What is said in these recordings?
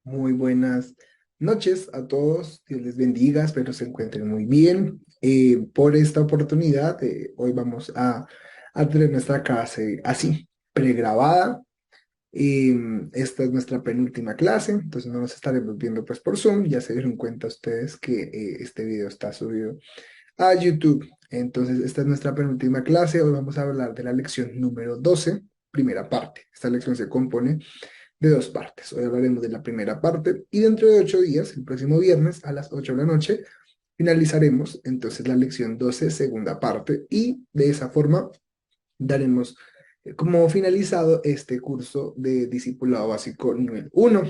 Muy buenas noches a todos. Dios les bendiga. Espero se encuentren muy bien. Por esta oportunidad, hoy vamos a tener nuestra clase así, pregrabada. Esta es nuestra penúltima clase, entonces no nos estaremos viendo pues por Zoom. Ya se dieron cuenta ustedes que este video está subido a YouTube. Entonces, esta es nuestra penúltima clase. Hoy vamos a hablar de la lección número 12, primera parte. Esta lección se compone de dos partes. Hoy hablaremos de la primera parte y dentro de 8 días, el próximo viernes a las 8 de la noche, finalizaremos entonces la lección 12, segunda parte, y de esa forma daremos como finalizado este curso de Discipulado Básico nivel 1.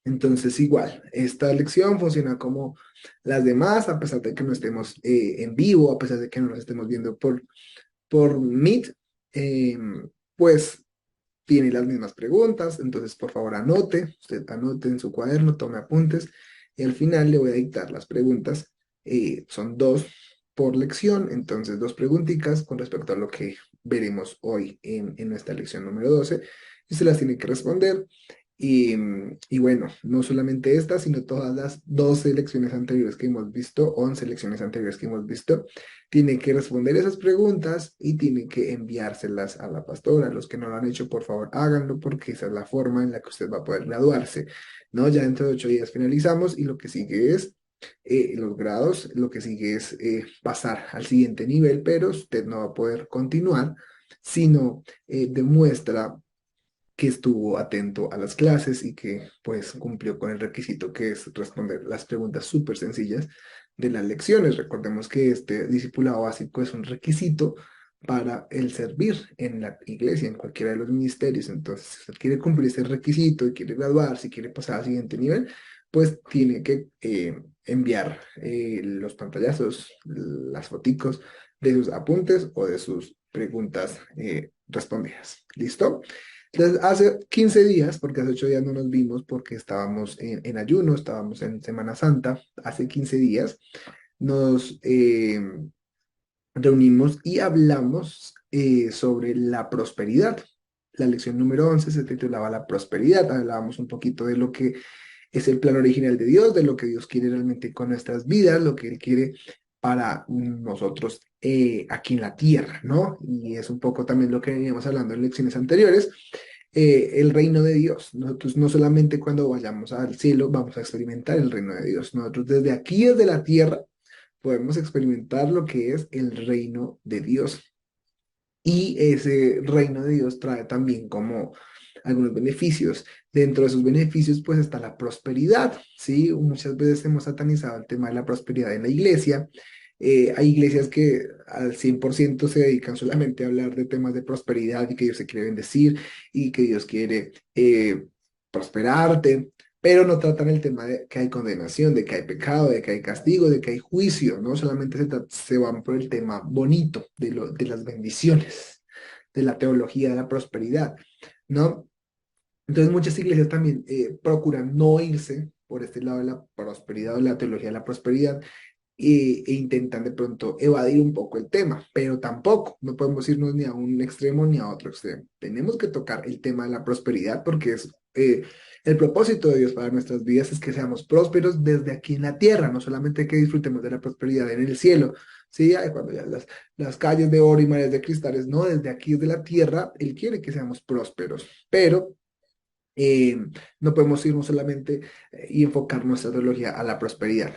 Entonces, igual, esta lección funciona como las demás, a pesar de que no estemos en vivo, a pesar de que no nos estemos viendo por Meet, eh, pues tiene las mismas preguntas, entonces por favor anote, usted anote en su cuaderno, tome apuntes y al final le voy a dictar las preguntas. Son dos por lección, entonces dos preguntitas con respecto a lo que veremos hoy en nuestra lección número 12 y se las tiene que responder. Y bueno, no solamente esta, sino todas las 12 lecciones anteriores que hemos visto, 11 lecciones anteriores que hemos visto, tiene que responder esas preguntas y tiene que enviárselas a la pastora. Los que no lo han hecho, por favor, háganlo porque esa es la forma en la que usted va a poder graduarse, ¿no? Ya dentro de 8 días finalizamos y lo que sigue es los grados, lo que sigue es pasar al siguiente nivel, pero usted no va a poder continuar, sino demuestra que estuvo atento a las clases y que pues cumplió con el requisito que es responder las preguntas súper sencillas de las lecciones. Recordemos que este discipulado básico es un requisito para el servir en la iglesia, en cualquiera de los ministerios. Entonces, si usted quiere cumplir ese requisito y quiere graduarse, si quiere pasar al siguiente nivel, pues tiene que enviar los pantallazos, las foticos de sus apuntes o de sus preguntas respondidas. ¿Listo? Entonces, hace 15 días, porque hace 8 días no nos vimos porque estábamos en ayuno, estábamos en Semana Santa, hace 15 días nos reunimos y hablamos sobre la prosperidad. La lección número 11 se titulaba La prosperidad. Hablábamos un poquito de lo que es el plan original de Dios, de lo que Dios quiere realmente con nuestras vidas, lo que Él quiere para nosotros aquí en la tierra, ¿no? Y es un poco también lo que veníamos hablando en lecciones anteriores, el reino de Dios. Nosotros no solamente cuando vayamos al cielo vamos a experimentar el reino de Dios, nosotros desde aquí, desde la tierra, podemos experimentar lo que es el reino de Dios. Y ese reino de Dios trae también como algunos beneficios. Dentro de esos beneficios, pues está la prosperidad, ¿sí? Muchas veces hemos satanizado el tema de la prosperidad en la iglesia. Hay iglesias que al 100% se dedican solamente a hablar de temas de prosperidad y que Dios se quiere bendecir y que Dios quiere prosperarte, pero no tratan el tema de que hay condenación, de que hay pecado, de que hay castigo, de que hay juicio, ¿no? Solamente se van por el tema bonito de las bendiciones, de la teología de la prosperidad, ¿no? Entonces muchas iglesias también procuran no irse por este lado de la prosperidad o la teología de la prosperidad e intentan de pronto evadir un poco el tema, pero tampoco, no podemos irnos ni a un extremo ni a otro extremo. Tenemos que tocar el tema de la prosperidad porque es el propósito de Dios para nuestras vidas es que seamos prósperos desde aquí en la tierra, no solamente que disfrutemos de la prosperidad en el cielo. Sí, ay, cuando ya las calles de oro y mares de cristales, no, desde aquí, desde la tierra, Él quiere que seamos prósperos, pero eh, no podemos irnos solamente y enfocar nuestra teología a la prosperidad,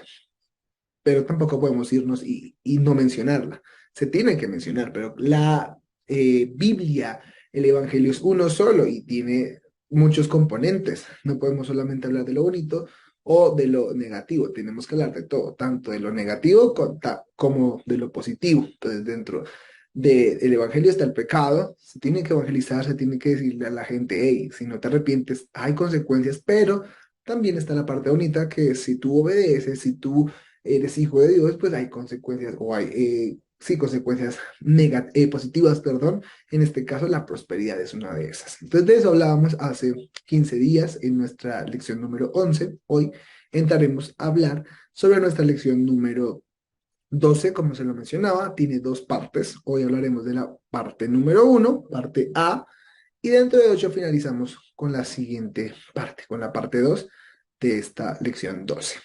pero tampoco podemos irnos y no mencionarla. Se tiene que mencionar, pero la Biblia, el Evangelio es uno solo y tiene muchos componentes. No podemos solamente hablar de lo bonito o de lo negativo, tenemos que hablar de todo, tanto de lo negativo como de lo positivo. Entonces, dentro del Evangelio está el pecado, se tiene que evangelizar, se tiene que decirle a la gente, hey, si no te arrepientes, hay consecuencias, pero también está la parte bonita que si tú obedeces, si tú eres hijo de Dios, pues hay consecuencias, o hay, sí, consecuencias positivas, perdón. En este caso, la prosperidad es una de esas. Entonces, de eso hablábamos hace 15 días en nuestra lección número 11. Hoy entraremos a hablar sobre nuestra lección número 12, como se lo mencionaba, tiene dos partes. Hoy hablaremos de la parte número 1, parte A, y dentro de 8 finalizamos con la siguiente parte, con la parte 2 de esta lección 12.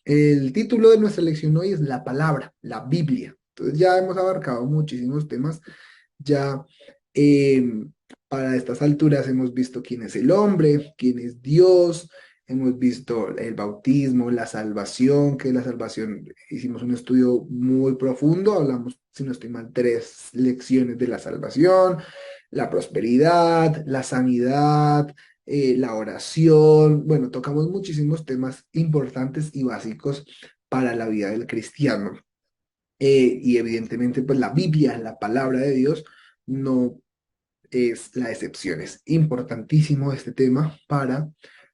El título de nuestra lección hoy es la palabra, la Biblia. Entonces ya hemos abarcado muchísimos temas, ya eh, para estas alturas hemos visto quién es el hombre, quién es Dios, hemos visto el bautismo, la salvación, que la salvación, hicimos un estudio muy profundo, hablamos, si no estoy mal, 3 lecciones de la salvación, la prosperidad, la sanidad, la oración. Bueno, tocamos muchísimos temas importantes y básicos para la vida del cristiano. Y evidentemente, pues la Biblia, la palabra de Dios, no es la excepción. Es importantísimo este tema para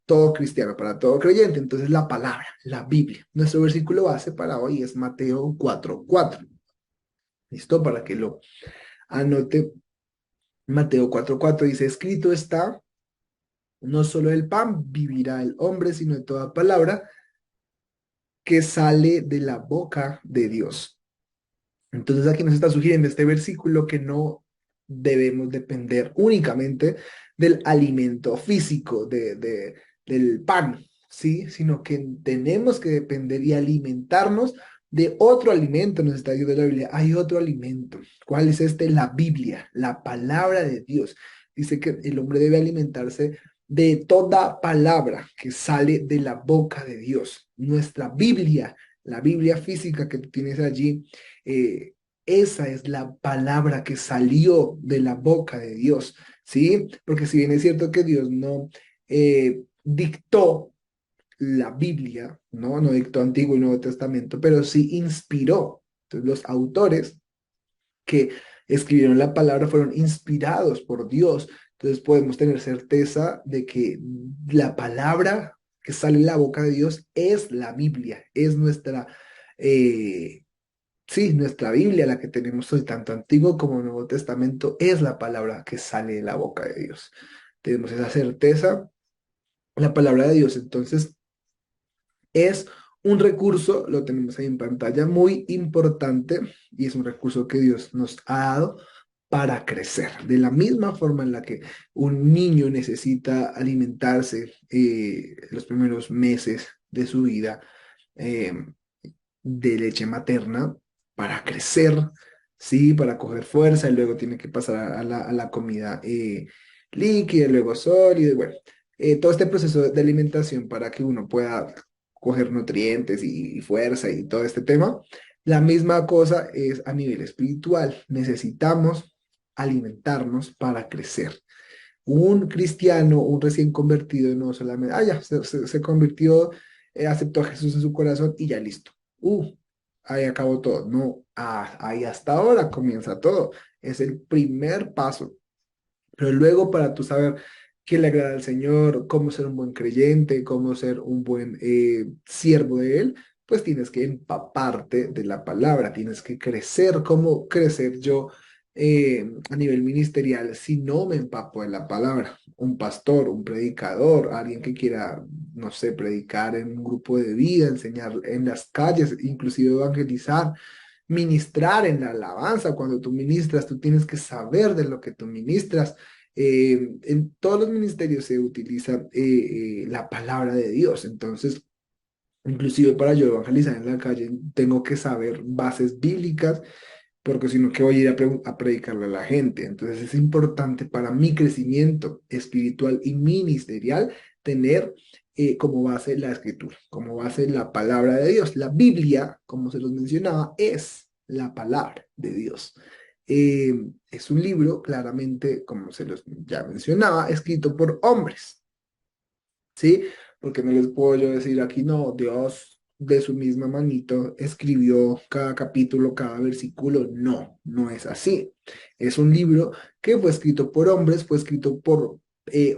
todo cristiano, para todo creyente. Entonces, la palabra, la Biblia. Nuestro versículo base para hoy es Mateo 4:4. ¿Listo? Para que lo anote. Mateo 4:4 dice, escrito está, no solo del pan vivirá el hombre, sino de toda palabra que sale de la boca de Dios. Entonces aquí nos está sugiriendo este versículo que no debemos depender únicamente del alimento físico, del pan, ¿sí? Sino que tenemos que depender y alimentarnos de otro alimento, nos está diciendo la Biblia. Hay otro alimento. ¿Cuál es este? La Biblia, la palabra de Dios. Dice que el hombre debe alimentarse de toda palabra que sale de la boca de Dios. Nuestra Biblia, la Biblia física que tú tienes allí, eh, esa es la palabra que salió de la boca de Dios, ¿sí? Porque si bien es cierto que Dios no dictó la Biblia, ¿no? No dictó Antiguo y Nuevo Testamento, pero sí inspiró. Entonces los autores que escribieron la palabra fueron inspirados por Dios. Entonces podemos tener certeza de que la palabra que sale de la boca de Dios es la Biblia, es nuestra, sí, nuestra Biblia, la que tenemos hoy, tanto Antiguo como Nuevo Testamento, es la palabra que sale de la boca de Dios. Tenemos esa certeza, la palabra de Dios. Entonces, es un recurso, lo tenemos ahí en pantalla, muy importante y es un recurso que Dios nos ha dado para crecer. De la misma forma en la que un niño necesita alimentarse los primeros meses de su vida, eh, de leche materna para crecer, ¿sí? Para coger fuerza y luego tiene que pasar a la comida líquida, luego sólida, y bueno, todo este proceso de alimentación para que uno pueda coger nutrientes y fuerza y todo este tema. La misma cosa es a nivel espiritual. Necesitamos alimentarnos para crecer. Un cristiano, un recién convertido, no solamente, ya, se convirtió, aceptó a Jesús en su corazón y ya listo. Ahí acabó todo. No, ahí hasta ahora comienza todo. Es el primer paso. Pero luego para tú saber qué le agrada al Señor, cómo ser un buen creyente, cómo ser un buen siervo de Él, pues tienes que empaparte de la palabra, tienes que crecer. ¿Cómo crecer yo a nivel ministerial si no me empapo de la palabra? Un pastor, un predicador, alguien que quiera, no sé, predicar en un grupo de vida, enseñar en las calles, inclusive evangelizar, ministrar en la alabanza. Cuando tú ministras, tú tienes que saber de lo que tú ministras. En todos los ministerios se utiliza la palabra de Dios. Entonces, inclusive para yo evangelizar en la calle, tengo que saber bases bíblicas, porque si no, ¿qué voy a ir a predicarle a la gente? Entonces, es importante para mi crecimiento espiritual y ministerial tener como base la escritura, como base la palabra de Dios. La Biblia, como se los mencionaba, es la palabra de Dios. Eh, es un libro, claramente, como se los ya mencionaba, escrito por hombres, ¿sí? Porque no les puedo yo decir aquí, no, Dios de su misma manito escribió cada capítulo, cada versículo. No, no es así. Es un libro que fue escrito por hombres, fue escrito por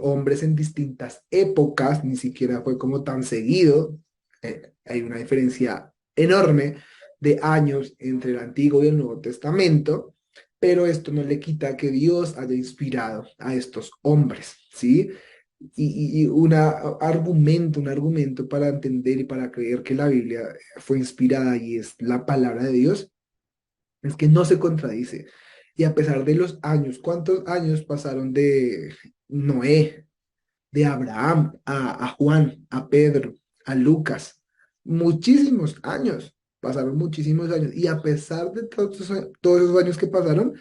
hombres en distintas épocas, ni siquiera fue como tan seguido. Hay una diferencia enorme de años entre el Antiguo y el Nuevo Testamento, pero esto no le quita que Dios haya inspirado a estos hombres, ¿sí? Y un argumento para entender y para creer que la Biblia fue inspirada y es la palabra de Dios, es que no se contradice. Y a pesar de los años, ¿cuántos años pasaron de Noé? de Abraham, a Juan, a Pedro, a Lucas. Muchísimos años, pasaron muchísimos años. Y a pesar de todos esos años que pasaron,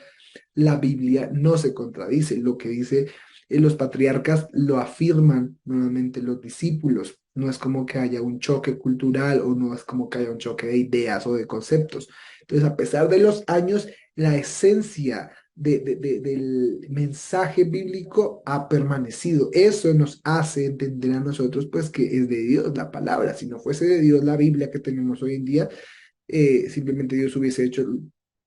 la Biblia no se contradice. Lo que dice los patriarcas lo afirman nuevamente los discípulos. No es como que haya un choque cultural o no es como que haya un choque de ideas o de conceptos. Entonces, a pesar de los años, la esencia del mensaje bíblico ha permanecido. Eso nos hace entender a nosotros, pues, que es de Dios la palabra. Si no fuese de Dios la Biblia que tenemos hoy en día, simplemente Dios hubiese hecho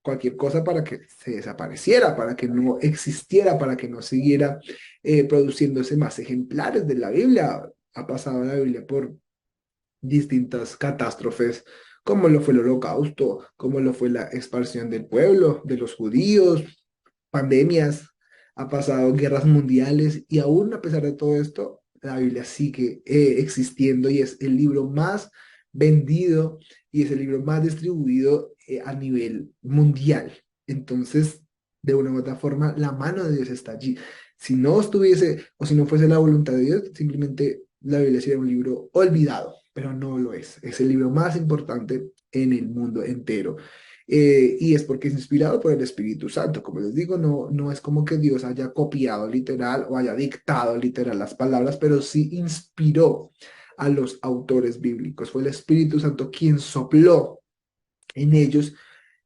cualquier cosa para que se desapareciera, para que no existiera, para que no siguiera produciéndose más ejemplares de la Biblia. Ha pasado la Biblia por distintas catástrofes, como lo fue el Holocausto, como lo fue la expansión del pueblo, de los judíos, pandemias, ha pasado guerras mundiales y aún a pesar de todo esto, la Biblia sigue existiendo y es el libro más vendido y es el libro más distribuido a nivel mundial. Entonces, de una u otra forma, la mano de Dios está allí. Si no estuviese o si no fuese la voluntad de Dios, simplemente la Biblia sería un libro olvidado, pero no lo es. Es el libro más importante en el mundo entero. Y es porque es inspirado por el Espíritu Santo. Como les digo, no es como que Dios haya copiado literal o haya dictado literal las palabras, pero sí inspiró a los autores bíblicos. Fue el Espíritu Santo quien sopló en ellos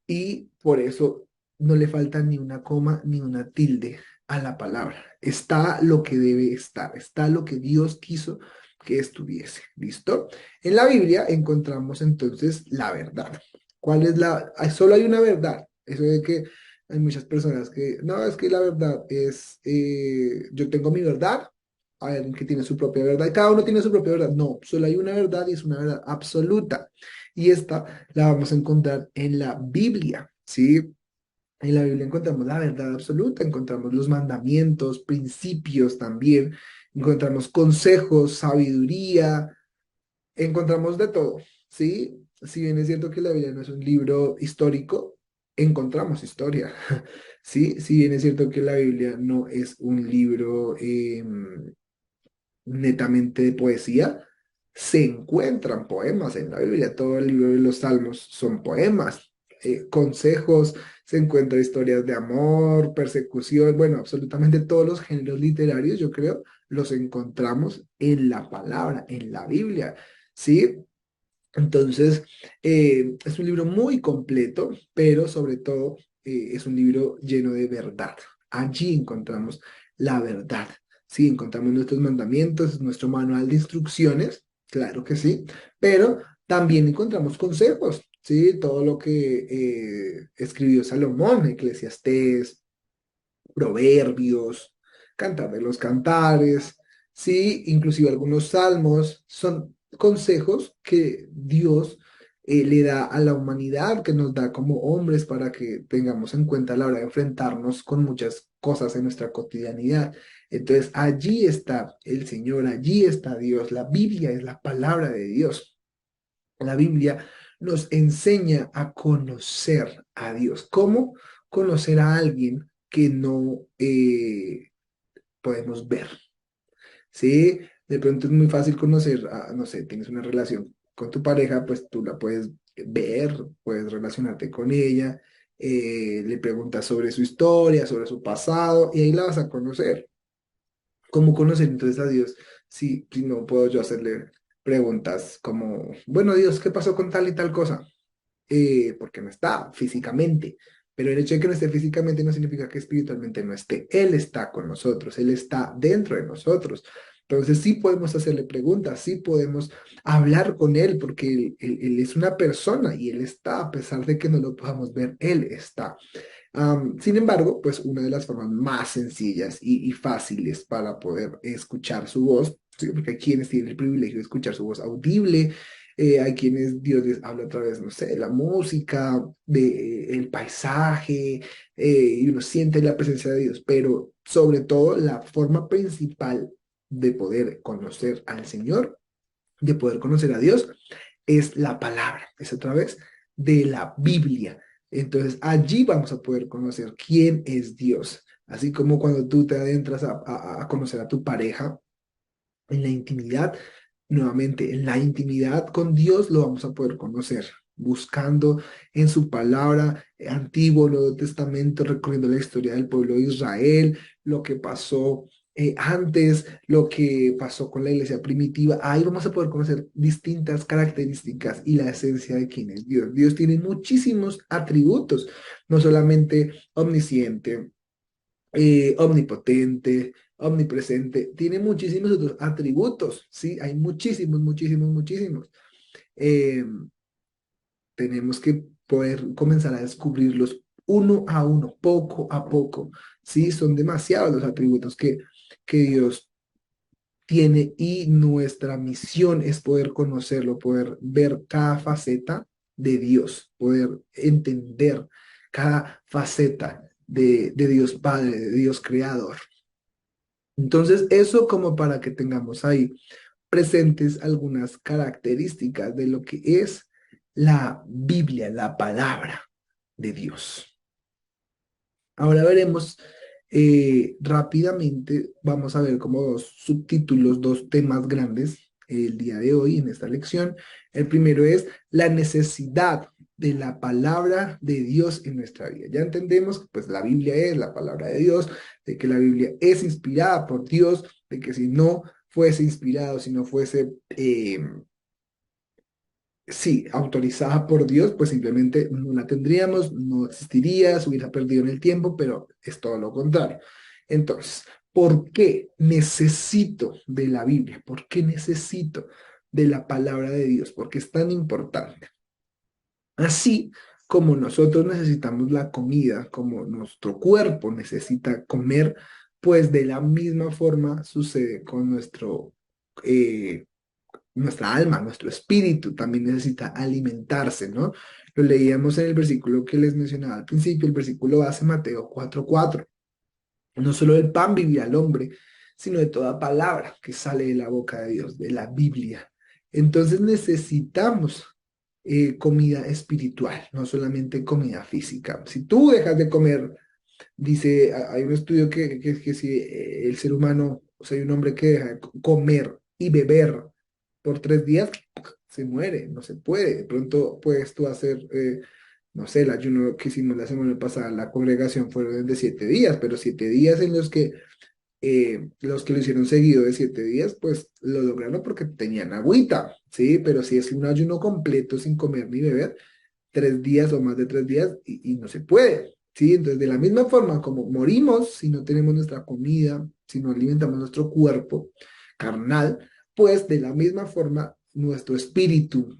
y por eso no le falta ni una coma ni una tilde a la palabra. Está lo que debe estar, está lo que Dios quiso que estuviese. ¿Listo? En la Biblia encontramos entonces la verdad. ¿Cuál es la? Solo hay una verdad. Eso de que hay muchas personas que, no, es que la verdad es, yo tengo mi verdad, hay alguien que tiene su propia verdad, y cada uno tiene su propia verdad. No, solo hay una verdad y es una verdad absoluta. Y esta la vamos a encontrar en la Biblia, ¿sí? En la Biblia encontramos la verdad absoluta, encontramos los mandamientos, principios también, encontramos consejos, sabiduría, encontramos de todo, ¿sí? Si bien es cierto que la Biblia no es un libro histórico, encontramos historia, ¿sí? Si bien es cierto que la Biblia no es un libro netamente de poesía, se encuentran poemas en la Biblia. Todo el libro de los Salmos son poemas, consejos, se encuentran historias de amor, persecución, bueno, absolutamente todos los géneros literarios, yo creo, los encontramos en la palabra, en la Biblia, ¿sí? Entonces, es un libro muy completo, pero sobre todo es un libro lleno de verdad. Allí encontramos la verdad. Sí, encontramos nuestros mandamientos, nuestro manual de instrucciones, claro que sí, pero también encontramos consejos, sí, todo lo que escribió Salomón, Eclesiastés, Proverbios, Cantar de los Cantares, sí, inclusive algunos salmos, son consejos que Dios le da a la humanidad, que nos da como hombres para que tengamos en cuenta a la hora de enfrentarnos con muchas cosas en nuestra cotidianidad. Entonces, allí está el Señor, allí está Dios. La Biblia es la palabra de Dios. La Biblia nos enseña a conocer a Dios. ¿Cómo conocer a alguien que no podemos ver? Sí, de pronto es muy fácil conocer, no sé, tienes una relación con tu pareja, pues tú la puedes ver, puedes relacionarte con ella, le preguntas sobre su historia, sobre su pasado, y ahí la vas a conocer. ¿Cómo conocer entonces a Dios si no puedo yo hacerle preguntas como, bueno, Dios, ¿qué pasó con tal y tal cosa? Porque no está físicamente. Pero el hecho de que no esté físicamente no significa que espiritualmente no esté. Él está con nosotros, Él está dentro de nosotros. Entonces sí podemos hacerle preguntas, sí podemos hablar con Él, porque Él es una persona y Él está, a pesar de que no lo podamos ver, Él está. Sin embargo, pues una de las formas más sencillas y fáciles para poder escuchar su voz, ¿sí? Porque hay quienes tienen el privilegio de escuchar su voz audible, hay quienes Dios les habla a través, no sé, de la música, de el paisaje, y uno siente la presencia de Dios, pero sobre todo la forma principal de poder conocer al Señor, de poder conocer a Dios, es la palabra, es a través de la Biblia. Entonces allí vamos a poder conocer quién es Dios. Así como cuando tú te adentras a conocer a tu pareja, En la intimidad, nuevamente, en la intimidad con Dios lo vamos a poder conocer, buscando en su palabra, Antiguo, Nuevo Testamento, recorriendo la historia del pueblo de Israel, lo que pasó antes, lo que pasó con la iglesia primitiva. Ahí vamos a poder conocer distintas características y la esencia de quién es Dios. Dios tiene muchísimos atributos, no solamente omnisciente, omnipotente, omnipresente, tiene muchísimos otros atributos, ¿sí? Hay muchísimos, muchísimos, muchísimos. Eh, Tenemos que poder comenzar a descubrirlos uno a uno, poco a poco, ¿sí? Son demasiados los atributos que Dios tiene y nuestra misión es poder conocerlo, poder ver cada faceta de Dios, poder entender cada faceta de Dios Padre, de Dios Creador. Entonces, eso como para que tengamos ahí presentes algunas características de lo que es la Biblia, la palabra de Dios. Ahora veremos rápidamente, vamos a ver como dos subtítulos, dos temas grandes el día de hoy en esta lección. El primero es la necesidad de la palabra de Dios en nuestra vida. Ya entendemos que pues la Biblia es la palabra de Dios, de que la Biblia es inspirada por Dios, de que si no fuese inspirado, si no fuese sí, autorizada por Dios, pues simplemente no la tendríamos, no existiría, se hubiera perdido en el tiempo, pero es todo lo contrario. Entonces, ¿por qué necesito de la Biblia? ¿Por qué necesito de la palabra de Dios? ¿Por qué es tan importante? Así como nosotros necesitamos la comida, como nuestro cuerpo necesita comer, pues de la misma forma sucede con eh, nuestra alma, nuestro espíritu también necesita alimentarse, ¿no? Lo leíamos en el versículo que les mencionaba al principio, el versículo base Mateo 4:4. No solo del pan vivía el hombre, sino de toda palabra que sale de la boca de Dios, de la Biblia. Entonces necesitamos comida espiritual, no solamente comida física. Si tú dejas de comer, dice, hay un estudio que si el ser humano, o sea, hay un hombre que deja de comer y beber por 3 días, se muere, no se puede. De pronto puedes tú hacer, no sé, el ayuno que hicimos la semana pasada, la congregación fueron de 7 días, pero 7 días en los que lo hicieron seguido de 7 días, pues lo lograron porque tenían agüita, ¿sí? Pero si es un ayuno completo sin comer ni beber, 3 días o más de 3 días y no se puede, ¿sí? Entonces, de la misma forma como morimos si no tenemos nuestra comida, si no alimentamos nuestro cuerpo carnal, pues de la misma forma nuestro espíritu,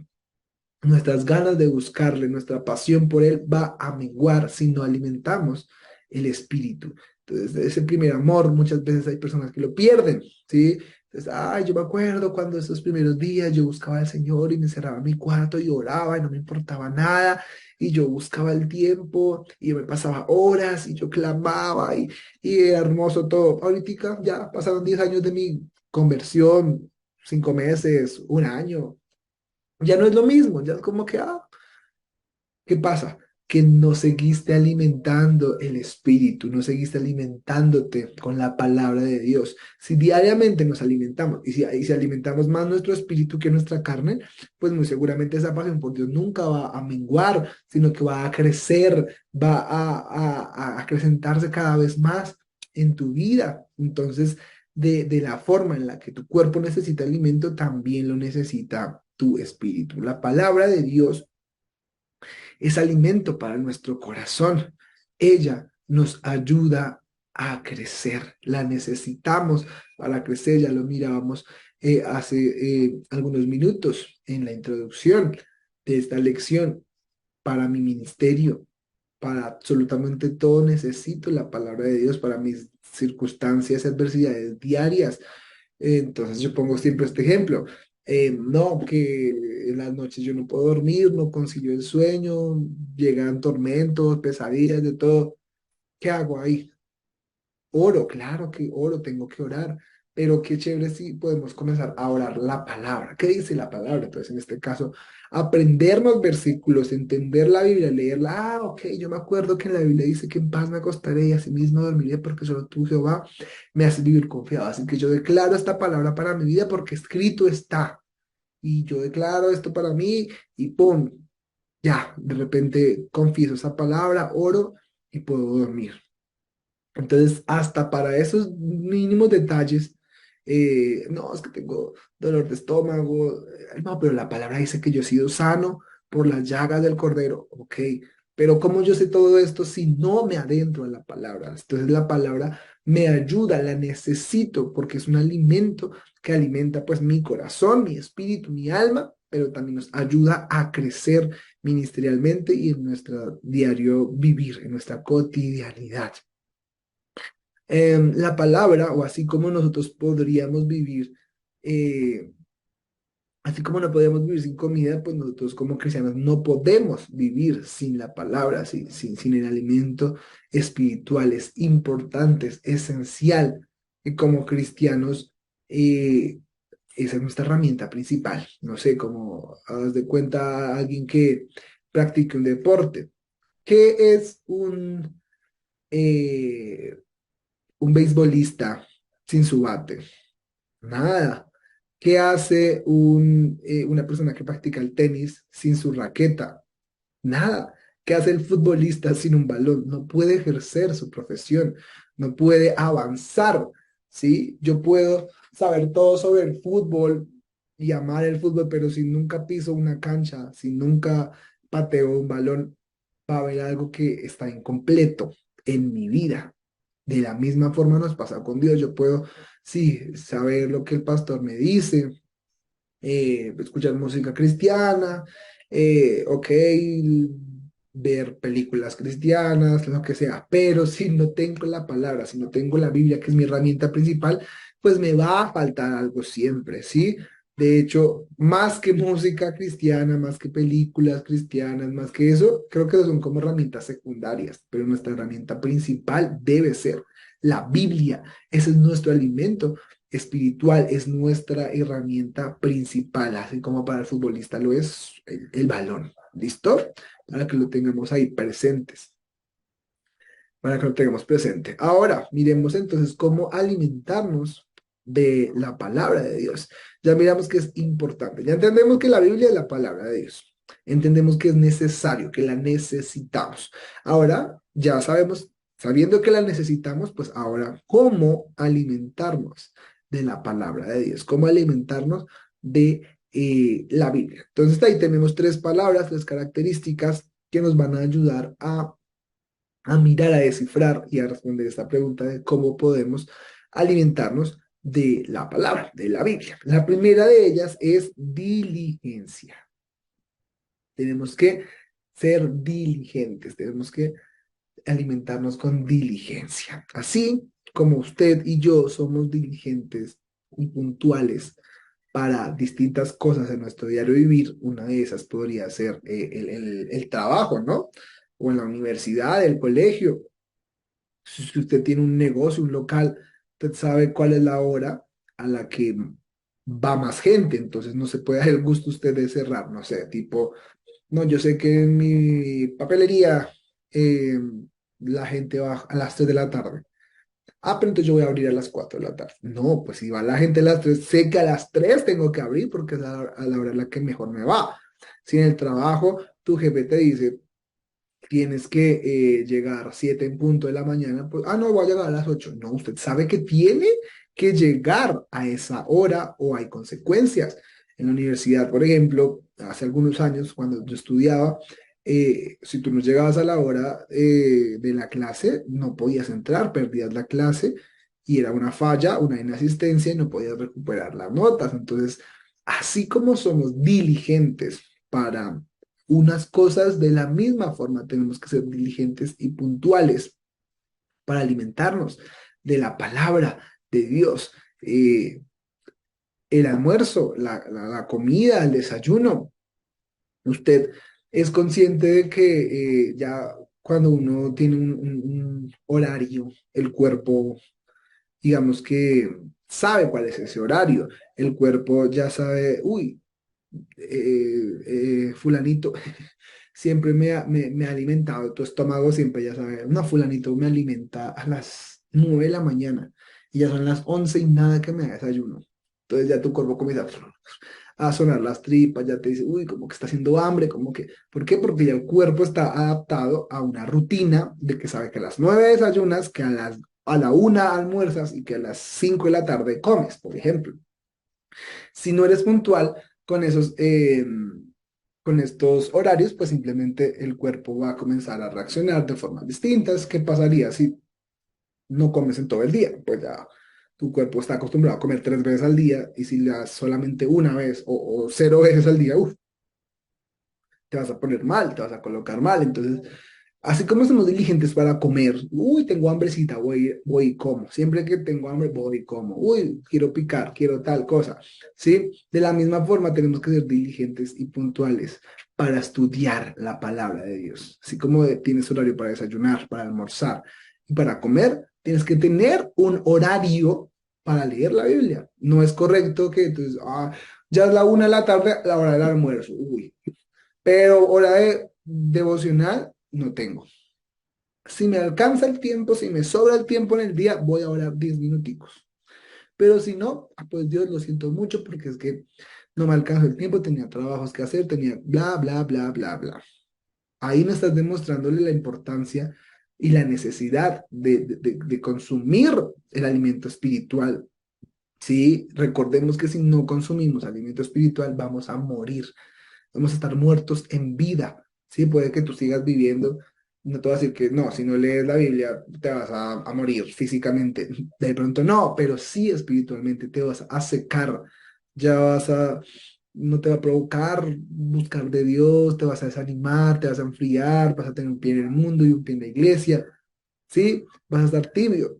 nuestras ganas de buscarle, nuestra pasión por él va a menguar si no alimentamos el espíritu. Entonces, de ese primer amor, muchas veces hay personas que lo pierden, ¿sí? Entonces, ay, yo me acuerdo cuando esos primeros días yo buscaba al Señor y me encerraba en mi cuarto y oraba y no me importaba nada y yo buscaba el tiempo y yo me pasaba horas y yo clamaba y era hermoso todo. Ahorita ya pasaron 10 años de mi conversión, 5 meses, un año, ya no es lo mismo, ya es como que, ¿qué pasa? Que no seguiste alimentando el espíritu, no seguiste alimentándote con la palabra de Dios. Si diariamente nos alimentamos y si alimentamos más nuestro espíritu que nuestra carne, pues muy seguramente esa pasión por Dios nunca va a menguar, sino que va a crecer, va a acrecentarse cada vez más en tu vida. Entonces, de la forma en la que tu cuerpo necesita alimento, también lo necesita tu espíritu. La palabra de Dios es alimento para nuestro corazón. Ella nos ayuda a crecer, la necesitamos para crecer, ya lo mirábamos hace algunos minutos en la introducción de esta lección. Para mi ministerio, para absolutamente todo necesito la palabra de Dios para mis circunstancias y adversidades diarias. Entonces yo pongo siempre este ejemplo. No, que en las noches yo no puedo dormir, no concilio el sueño, llegan tormentos, pesadillas, de todo. ¿Qué hago ahí? Oro, claro que oro, tengo que orar, pero qué chévere si podemos comenzar a orar la palabra. ¿Qué dice la palabra? Entonces, en este caso, aprendernos versículos, entender la Biblia, leerla. Ah, ok, yo me acuerdo que en la Biblia dice que en paz me acostaré y así mismo dormiré porque solo tú, Jehová, me haces vivir confiado. Así que yo declaro esta palabra para mi vida porque escrito está. Y yo declaro esto para mí y ¡pum! Ya, de repente confieso esa palabra, oro y puedo dormir. Entonces, hasta para esos mínimos detalles, no, es que tengo dolor de estómago, no, pero la palabra dice que yo he sido sano por las llagas del cordero, ok, pero ¿cómo yo sé todo esto si no me adentro a la palabra? Entonces la palabra me ayuda, la necesito porque es un alimento que alimenta pues mi corazón, mi espíritu, mi alma, pero también nos ayuda a crecer ministerialmente y en nuestro diario vivir, en nuestra cotidianidad. La palabra, o así como nosotros podríamos vivir, eh, así como no podemos vivir sin comida, pues nosotros como cristianos no podemos vivir sin la palabra, sin el alimento espiritual. Es importante, es esencial que como cristianos esa es nuestra herramienta principal. No sé, como haz de cuenta alguien que practique un deporte. ¿Qué es un beisbolista sin su bate? Nada. ¿Qué hace una persona que practica el tenis sin su raqueta? Nada. ¿Qué hace el futbolista sin un balón? No puede ejercer su profesión, no puede avanzar, ¿sí? Yo puedo saber todo sobre el fútbol y amar el fútbol, pero si nunca piso una cancha, si nunca pateo un balón, va a haber algo que está incompleto en mi vida. De la misma forma nos pasa con Dios. Yo puedo, sí, saber lo que el pastor me dice, escuchar música cristiana, ok, ver películas cristianas, lo que sea, pero si no tengo la palabra, si no tengo la Biblia, que es mi herramienta principal, pues me va a faltar algo siempre, ¿sí? De hecho, más que música cristiana, más que películas cristianas, más que eso, creo que son como herramientas secundarias, pero nuestra herramienta principal debe ser la Biblia. Ese es nuestro alimento espiritual, es nuestra herramienta principal, así como para el futbolista lo es el balón. ¿Listo? Para que lo tengamos ahí presentes, para que lo tengamos presente. Ahora, miremos entonces cómo alimentarnos de la palabra de Dios. Ya miramos que es importante, ya entendemos que la Biblia es la palabra de Dios. Entendemos que es necesario, que la necesitamos. Ahora, ya sabemos, sabiendo que la necesitamos, pues ahora, ¿cómo alimentarnos de la palabra de Dios? ¿Cómo alimentarnos de la Biblia? Entonces, ahí tenemos tres palabras, tres características que nos van a ayudar a mirar, a descifrar y a responder esta pregunta de cómo podemos alimentarnos de la palabra, de la Biblia. La primera de ellas es diligencia. Tenemos que ser diligentes, tenemos que alimentarnos con diligencia. Así como usted y yo somos diligentes y puntuales para distintas cosas en nuestro diario vivir, una de esas podría ser el trabajo, ¿no? O en la universidad, el colegio. Si usted tiene un negocio, un local, usted sabe cuál es la hora a la que va más gente, entonces no se puede dar el gusto usted de cerrar, no sé, tipo, no, yo sé que en mi papelería eh, la gente va a las 3 de la tarde. Ah, pero entonces yo voy a abrir a las 4 de la tarde. No, pues si va la gente a las 3 sé que a las 3 tengo que abrir porque es a la hora en la que mejor me va. Si en el trabajo tu jefe te dice, tienes que llegar 7 en punto de la mañana, pues, ah, no, voy a llegar a las 8. No, usted sabe que tiene que llegar a esa hora o hay consecuencias. En la universidad, por ejemplo, hace algunos años, cuando yo estudiaba, si tú no llegabas a la hora de la clase, no podías entrar, perdías la clase y era una falla, una inasistencia y no podías recuperar las notas. Entonces, así como somos diligentes para unas cosas de la misma forma. Tenemos que ser diligentes y puntuales para alimentarnos de la palabra de Dios. El almuerzo, la comida, el desayuno. Usted es consciente de que ya cuando uno tiene un horario, el cuerpo, digamos que sabe cuál es ese horario. El cuerpo ya sabe, uy, fulanito siempre me ha alimentado, tu estómago siempre ya sabe, no, fulanito me alimenta a las 9 de la mañana y ya son las 11 y nada que me da desayuno. Entonces ya tu cuerpo comienza a sonar las tripas, ya te dice, uy, como que está haciendo hambre, como que, ¿por qué? Porque ya el cuerpo está adaptado a una rutina de que sabe que a las 9 desayunas, que a la 1 almuerzas y que a las 5 de la tarde comes, por ejemplo. Si no eres puntual con con estos horarios, pues simplemente el cuerpo va a comenzar a reaccionar de formas distintas. ¿Qué pasaría si no comes en todo el día? Pues ya tu cuerpo está acostumbrado a comer 3 veces al día y si le das solamente una vez o 0 veces al día, uf, te vas a poner mal, te vas a colocar mal. Entonces, así como somos diligentes para comer, uy, tengo hambrecita, voy y como. Siempre que tengo hambre, voy y como. Uy, quiero picar, quiero tal cosa. ¿Sí? De la misma forma, tenemos que ser diligentes y puntuales para estudiar la palabra de Dios. Así como tienes horario para desayunar, para almorzar y para comer, tienes que tener un horario para leer la Biblia. No es correcto que entonces, ya es la 1 de la tarde, la hora del almuerzo. Uy, pero hora de devocional no tengo. Si me alcanza el tiempo, si me sobra el tiempo en el día, voy a orar 10 minuticos. Pero si no, pues Dios lo siento mucho porque es que no me alcanzó el tiempo, tenía trabajos que hacer, tenía bla, bla, bla, bla, bla. Ahí me estás demostrándole la importancia y la necesidad de consumir el alimento espiritual. Sí, recordemos que si no consumimos alimento espiritual, vamos a morir, vamos a estar muertos en vida. Sí, puede que tú sigas viviendo. No te voy a decir que no, si no lees la Biblia te vas a morir físicamente. De pronto no, pero sí espiritualmente te vas a secar. Ya no te va a provocar buscar de Dios, te vas a desanimar, te vas a enfriar, vas a tener un pie en el mundo y un pie en la iglesia. Sí, vas a estar tibio.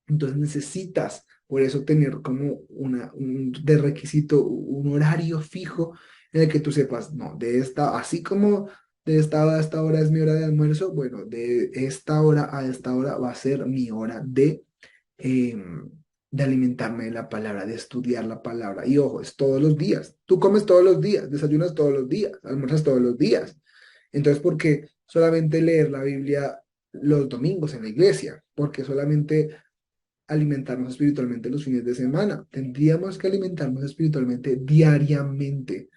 Entonces necesitas, por eso, tener como de requisito un horario fijo en el que tú sepas, no, así como de esta hora a esta hora es mi hora de almuerzo, bueno, de esta hora a esta hora va a ser mi hora eh, de alimentarme de la palabra, de estudiar la palabra. Y ojo, es todos los días. Tú comes todos los días, desayunas todos los días, almuerzas todos los días. Entonces, ¿por qué solamente leer la Biblia los domingos en la iglesia? Porque solamente alimentarnos espiritualmente los fines de semana. Tendríamos que alimentarnos espiritualmente diariamente,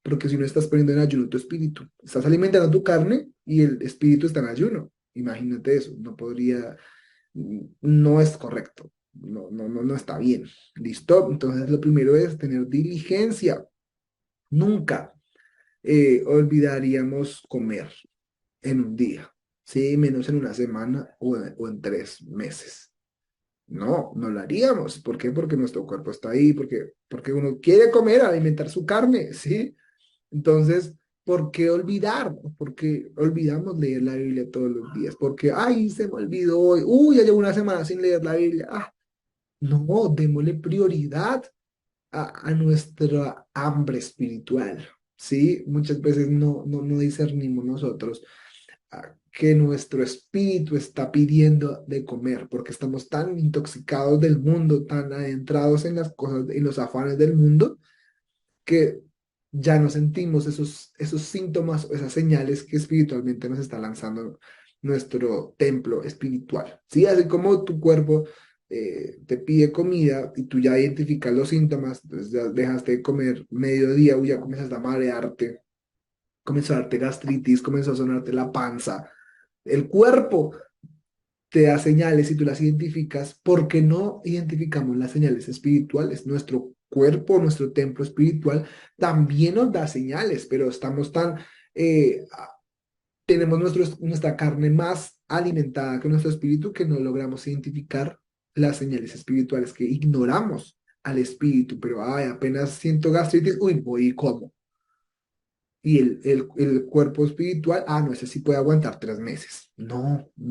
porque si no estás poniendo en ayuno tu espíritu, estás alimentando tu carne y el espíritu está en ayuno. Imagínate eso, no podría, no es correcto, no está bien. ¿Listo? Entonces lo primero es tener diligencia. Nunca olvidaríamos comer en un día, sí, menos en una semana o en 3 meses. No, no lo haríamos. ¿Por qué? Porque nuestro cuerpo está ahí, porque uno quiere comer, alimentar su carne, ¿sí? Entonces, ¿por qué olvidar? ¿Por qué olvidamos leer la Biblia todos los días? Porque, ay, se me olvidó hoy, uy, ya llevo una semana sin leer la Biblia. No, démosle prioridad a nuestra hambre espiritual, ¿sí? Muchas veces no discernimos nosotros que nuestro espíritu está pidiendo de comer, porque estamos tan intoxicados del mundo, tan adentrados en las cosas, en los afanes del mundo, que ya no sentimos esos síntomas o esas señales que espiritualmente nos está lanzando nuestro templo espiritual. Sí, así como tu cuerpo te pide comida y tú ya identificas los síntomas, entonces ya dejaste de comer mediodía, ya comienzas a marearte, comenzó a darte gastritis, comenzó a sonarte la panza. El cuerpo te da señales y tú las identificas porque no identificamos las señales espirituales. Nuestro cuerpo, nuestro templo espiritual también nos da señales, pero estamos eh, tenemos nuestra carne más alimentada que nuestro espíritu que no logramos identificar las señales espirituales, que ignoramos al espíritu, pero ay, apenas siento gastritis, uy, voy y como. Y el cuerpo espiritual, no, ese sí puede aguantar 3 meses. No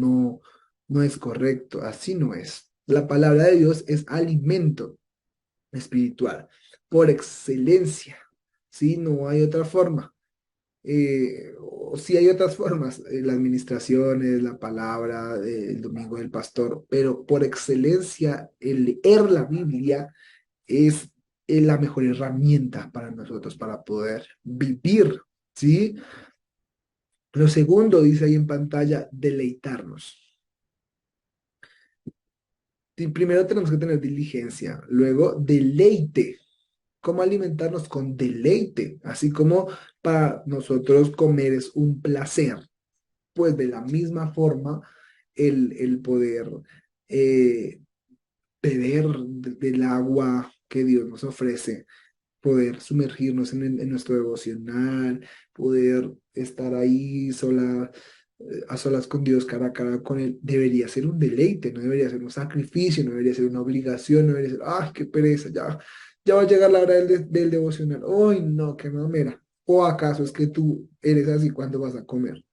es correcto, así no es. La palabra de Dios es alimento espiritual por excelencia, ¿sí? No hay otra forma. o sí hay otras formas, la administración, la palabra, el domingo del pastor, pero por excelencia el leer la Biblia es la mejor herramienta para nosotros para poder vivir, ¿sí? Lo segundo, dice ahí en pantalla, deleitarnos. Primero tenemos que tener diligencia, luego deleite. ¿Cómo alimentarnos con deleite? Así como para nosotros comer es un placer, pues de la misma forma el poder eh, beber del agua que Dios nos ofrece, poder sumergirnos en nuestro devocional, poder estar ahí a solas con Dios, cara a cara con Él, debería ser un deleite, no debería ser un sacrificio, no debería ser una obligación, no debería ser, ay, qué pereza, ya va a llegar la hora del devocional, ay, no, qué mamera. ¿O acaso es que tú eres así cuando vas a comer? O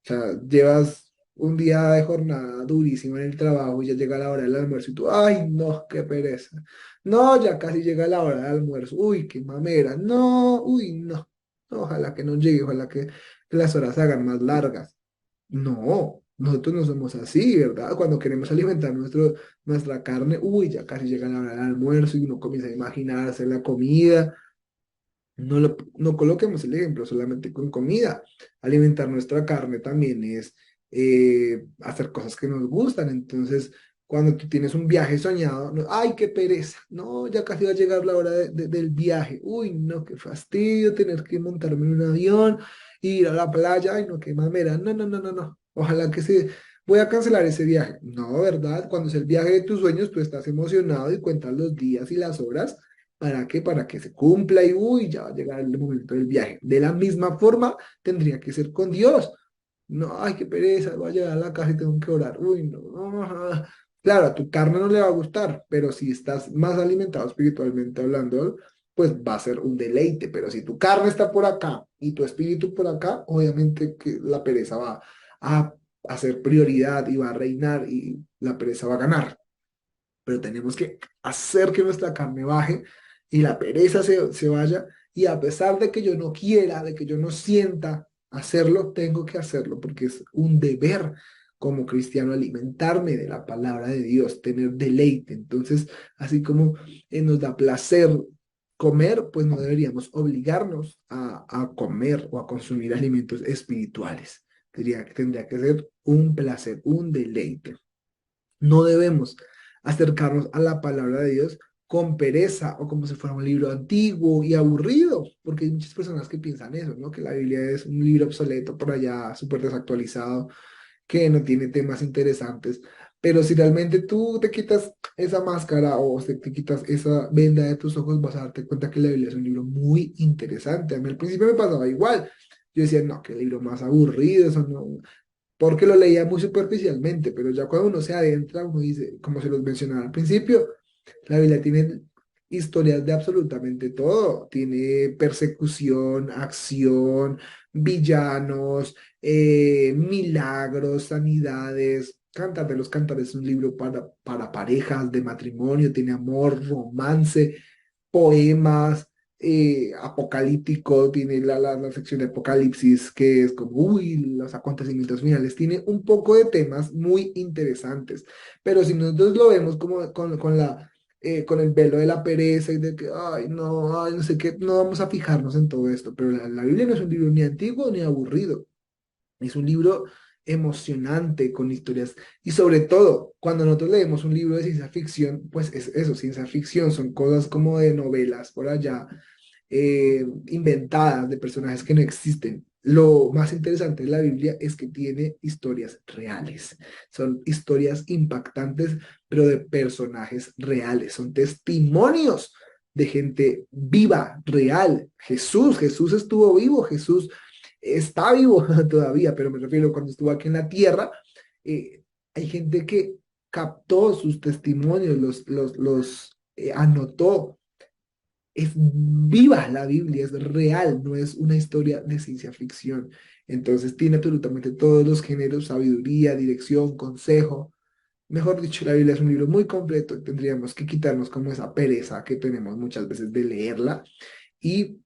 sea, llevas un día de jornada durísima en el trabajo y ya llega la hora del almuerzo y tú, ay, no, qué pereza. No, ya casi llega la hora del almuerzo. Uy, qué mamera. No, uy, no. Ojalá que no llegue, ojalá que las horas se hagan más largas. No, nosotros no somos así, ¿verdad? Cuando queremos alimentar nuestra carne, uy, ya casi llega la hora del almuerzo y uno comienza a imaginarse la comida. No coloquemos el ejemplo solamente con comida. Alimentar nuestra carne también es hacer cosas que nos gustan. Entonces, cuando tú tienes un viaje soñado, ¡ay, qué pereza! No, ya casi va a llegar la hora del viaje. Uy, no, qué fastidio tener que montarme en un avión, ir a la playa. Ay, no, qué mamera. No, no, no, no, no. Ojalá que se... Voy a cancelar ese viaje. No, ¿verdad? Cuando es el viaje de tus sueños, tú estás emocionado y cuentas los días y las horas. ¿Para qué? Para que se cumpla y uy, ya va a llegar el momento del viaje. De la misma forma, tendría que ser con Dios. No, ay, qué pereza, voy a llegar a la casa y tengo que orar. Uy, no, no. Claro, a tu carne no le va a gustar, pero si estás más alimentado espiritualmente hablando, pues va a ser un deleite. Pero si tu carne está por acá y tu espíritu por acá, obviamente que la pereza va a hacer prioridad y va a reinar y la pereza va a ganar, pero tenemos que hacer que nuestra carne baje y la pereza se vaya. Y a pesar de que yo no quiera, de que yo no sienta hacerlo, tengo que hacerlo porque es un deber como cristiano alimentarme de la palabra de Dios, tener deleite. Entonces, así como nos da placer comer, pues no deberíamos obligarnos a comer o a consumir alimentos espirituales. Tendría que ser un placer, un deleite. No debemos acercarnos a la palabra de Dios con pereza o como si fuera un libro antiguo y aburrido, porque hay muchas personas que piensan eso, ¿no? Que la Biblia es un libro obsoleto por allá, súper desactualizado, que no tiene temas interesantes. Pero si realmente tú te quitas esa máscara o te quitas esa venda de tus ojos, vas a darte cuenta que la Biblia es un libro muy interesante. A mí al principio me pasaba igual. Yo decía, no, qué libro más aburrido, eso no, porque lo leía muy superficialmente, pero ya cuando uno se adentra, uno dice, como se los mencionaba al principio, la Biblia tiene historias de absolutamente todo, tiene persecución, acción, villanos, milagros, sanidades. Cantar de los Cantares es un libro para parejas de matrimonio, tiene amor, romance, poemas, apocalíptico, tiene la sección de Apocalipsis, que es como, uy, los acontecimientos finales, tiene un poco de temas muy interesantes, pero si nosotros lo vemos como con el velo de la pereza y de que, ay, no, ay, no sé qué, no vamos a fijarnos en todo esto, pero la Biblia no es un libro ni antiguo ni aburrido. Es un libro emocionante, con historias. Y sobre todo, cuando nosotros leemos un libro de ciencia ficción, pues es eso, ciencia ficción, son cosas como de novelas por allá, inventadas de personajes que no existen. Lo más interesante de la Biblia es que tiene historias reales. Son historias impactantes, pero de personajes reales. Son testimonios de gente viva, real. Jesús estuvo vivo, Jesús está vivo todavía, pero me refiero cuando estuvo aquí en la tierra, eh, hay gente que captó sus testimonios, los anotó. Es viva la Biblia, es real, no es una historia de ciencia ficción. Entonces tiene absolutamente todos los géneros, sabiduría, dirección, consejo. Mejor dicho, la Biblia es un libro muy completo y tendríamos que quitarnos como esa pereza que tenemos muchas veces de leerla y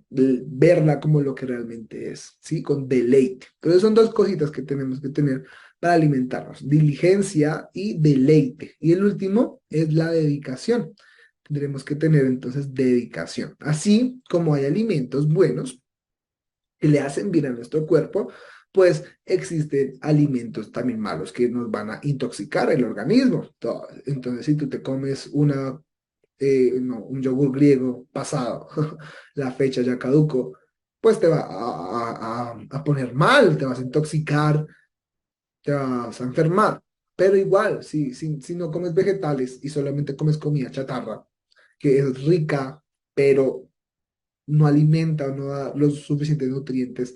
verla como lo que realmente es, ¿sí? Con deleite. Entonces son dos cositas que tenemos que tener para alimentarnos, diligencia y deleite. Y el último es la dedicación. Tendremos que tener entonces dedicación. Así como hay alimentos buenos que le hacen bien a nuestro cuerpo, pues existen alimentos también malos que nos van a intoxicar el organismo. Entonces, si tú te comes no, un yogur griego pasado, la fecha ya caduco, pues te va a poner mal, te vas a intoxicar, te vas a enfermar. Pero igual, si no comes vegetales y solamente comes comida chatarra, que es rica, pero no alimenta o no da los suficientes nutrientes,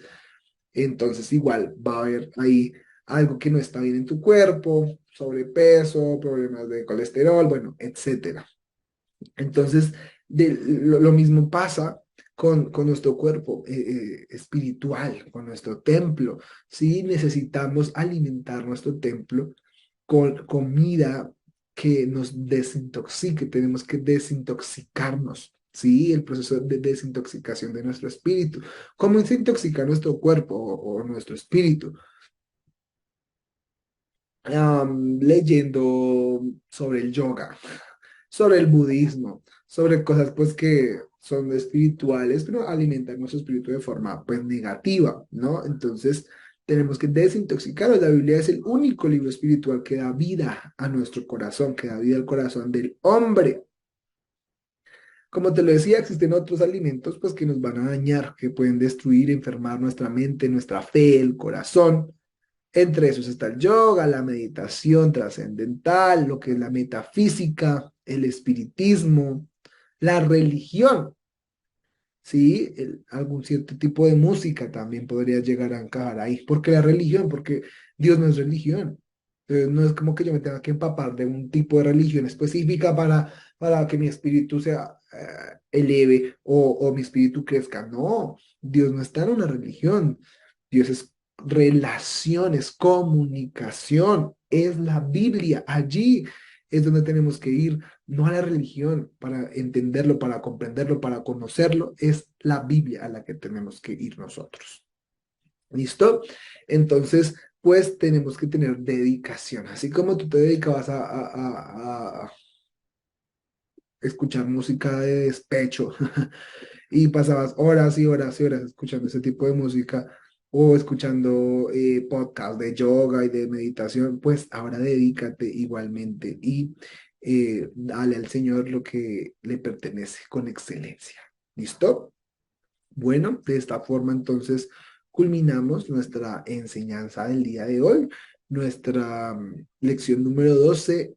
entonces igual va a haber ahí algo que no está bien en tu cuerpo, sobrepeso, problemas de colesterol, bueno, etcétera. Entonces, lo mismo pasa con nuestro cuerpo espiritual, con nuestro templo. Sí, necesitamos alimentar nuestro templo con comida que nos desintoxique. Tenemos que desintoxicarnos. Sí, el proceso de desintoxicación de nuestro espíritu. ¿Cómo se intoxica nuestro cuerpo o nuestro espíritu? Leyendo sobre el yoga, sobre el budismo, sobre cosas pues que son espirituales, pero alimentan nuestro espíritu de forma pues negativa, ¿no? Entonces tenemos que desintoxicarnos. La Biblia es el único libro espiritual que da vida a nuestro corazón, que da vida al corazón del hombre. Como te lo decía, existen otros alimentos pues que nos van a dañar, que pueden destruir, enfermar nuestra mente, nuestra fe, el corazón. Entre esos está el yoga, la meditación trascendental, lo que es la metafísica, el espiritismo, la religión, ¿sí? Algún cierto tipo de música también podría llegar a encajar ahí. ¿Por qué la religión? Porque Dios no es religión. No es como que yo me tenga que empapar de un tipo de religión específica para que mi espíritu sea eleve o mi espíritu crezca. No, Dios no está en una religión. Dios es relaciones, comunicación, es la Biblia. Allí es donde tenemos que ir, no a la religión para entenderlo, para comprenderlo, para conocerlo, es la Biblia a la que tenemos que ir nosotros. ¿Listo? Entonces, pues tenemos que tener dedicación. Así como tú te dedicabas a escuchar música de despecho y pasabas horas y horas y horas escuchando ese tipo de música o escuchando podcast de yoga y de meditación, pues ahora dedícate igualmente y dale al Señor lo que le pertenece con excelencia. ¿Listo? Bueno, de esta forma entonces culminamos nuestra enseñanza del día de hoy, nuestra lección número 12,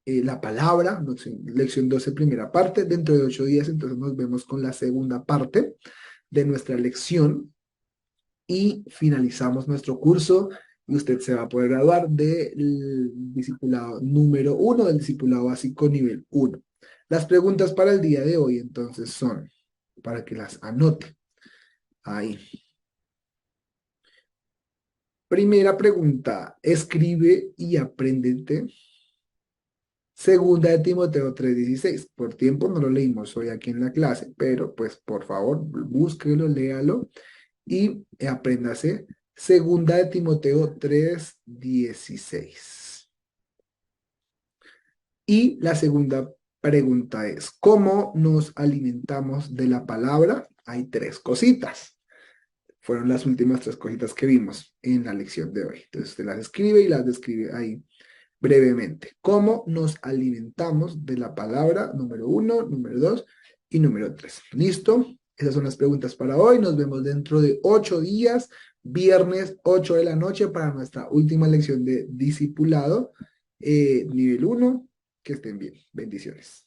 la palabra, lección 12 primera parte. Dentro de 8 días entonces nos vemos con la segunda parte de nuestra lección y finalizamos nuestro curso y usted se va a poder graduar del discipulado número 1, del discipulado básico nivel 1. Las preguntas para el día de hoy entonces son, para que las anote ahí. Primera pregunta, escribe y apréndete. Segunda de Timoteo 3:16. Por tiempo no lo leímos hoy aquí en la clase, pero pues por favor, búsquelo, léalo y apréndase. Segunda de Timoteo 3:16. Y la segunda pregunta es, ¿cómo nos alimentamos de la palabra? Hay tres cositas. Fueron las últimas tres cositas que vimos en la lección de hoy. Entonces usted las escribe y las describe ahí brevemente. ¿Cómo nos alimentamos de la palabra número 1, número 2 y número 3? ¿Listo? Esas son las preguntas para hoy. Nos vemos dentro de 8 días, viernes 8 de la noche para nuestra última lección de discipulado, nivel 1. Que estén bien. Bendiciones.